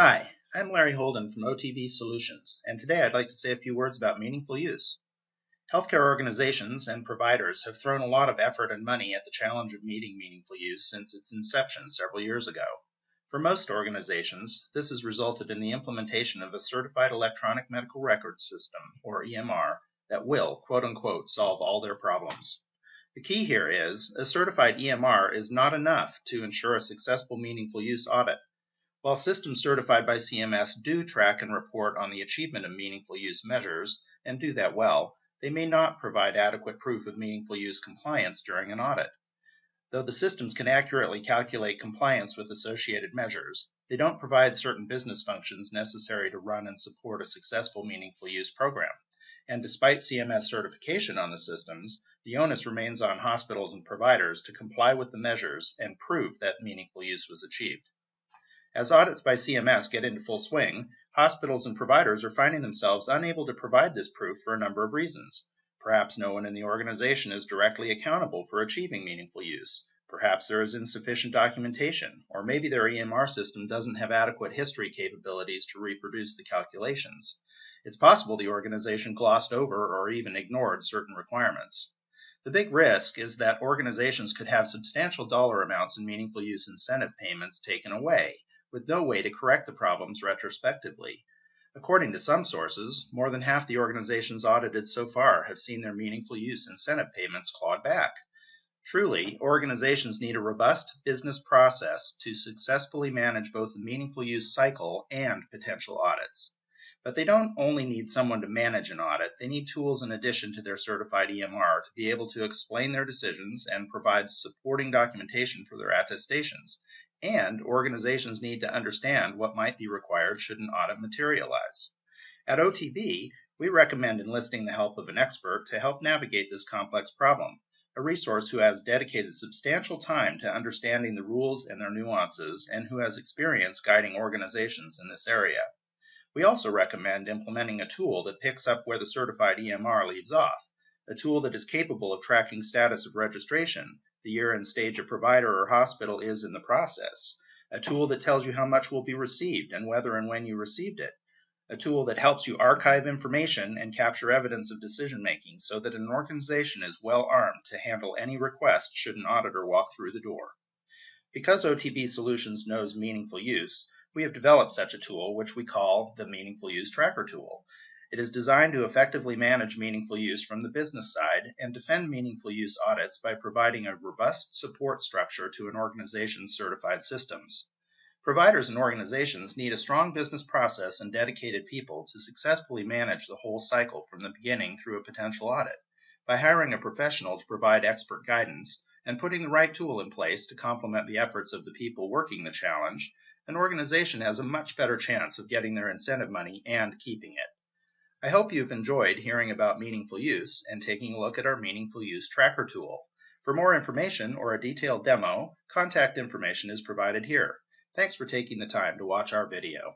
Hi, I'm Larry Holden from OTB Solutions, and today I'd like to say a few words about meaningful use. Healthcare organizations and providers have thrown a lot of effort and money at the challenge of meeting meaningful use since its inception several years ago. For most organizations, this has resulted in the implementation of a certified electronic medical records system, or EMR, that will, quote-unquote, solve all their problems. The key here is, a certified EMR is not enough to ensure a successful meaningful use audit. While systems certified by CMS do track and report on the achievement of meaningful use measures, and do that well, they may not provide adequate proof of meaningful use compliance during an audit. Though the systems can accurately calculate compliance with associated measures, they don't provide certain business functions necessary to run and support a successful meaningful use program. And despite CMS certification on the systems, the onus remains on hospitals and providers to comply with the measures and prove that meaningful use was achieved. As audits by CMS get into full swing, hospitals and providers are finding themselves unable to provide this proof for a number of reasons. Perhaps no one in the organization is directly accountable for achieving meaningful use. Perhaps there is insufficient documentation, or maybe their EMR system doesn't have adequate history capabilities to reproduce the calculations. It's possible the organization glossed over or even ignored certain requirements. The big risk is that organizations could have substantial dollar amounts in meaningful use incentive payments taken away, with no way to correct the problems retrospectively. According to some sources, more than half the organizations audited so far have seen their meaningful use incentive payments clawed back. Truly, organizations need a robust business process to successfully manage both the meaningful use cycle and potential audits. But they don't only need someone to manage an audit, they need tools in addition to their certified EMR to be able to explain their decisions and provide supporting documentation for their attestations. And organizations need to understand what might be required should an audit materialize. At OTB, we recommend enlisting the help of an expert to help navigate this complex problem, a resource who has dedicated substantial time to understanding the rules and their nuances and who has experience guiding organizations in this area. We also recommend implementing a tool that picks up where the certified EMR leaves off, a tool that is capable of tracking status of registration, the year and stage a provider or hospital is in the process, a tool that tells you how much will be received and whether and when you received it, a tool that helps you archive information and capture evidence of decision making so that an organization is well armed to handle any request should an auditor walk through the door. Because OTB Solutions knows meaningful use, we have developed such a tool, which we call the Meaningful Use Tracker tool. It is designed to effectively manage meaningful use from the business side and defend meaningful use audits by providing a robust support structure to an organization's certified systems. Providers and organizations need a strong business process and dedicated people to successfully manage the whole cycle from the beginning through a potential audit. By hiring a professional to provide expert guidance and putting the right tool in place to complement the efforts of the people working the challenge, an organization has a much better chance of getting their incentive money and keeping it. I hope you've enjoyed hearing about meaningful use and taking a look at our Meaningful Use Tracker tool. For more information or a detailed demo, contact information is provided here. Thanks for taking the time to watch our video.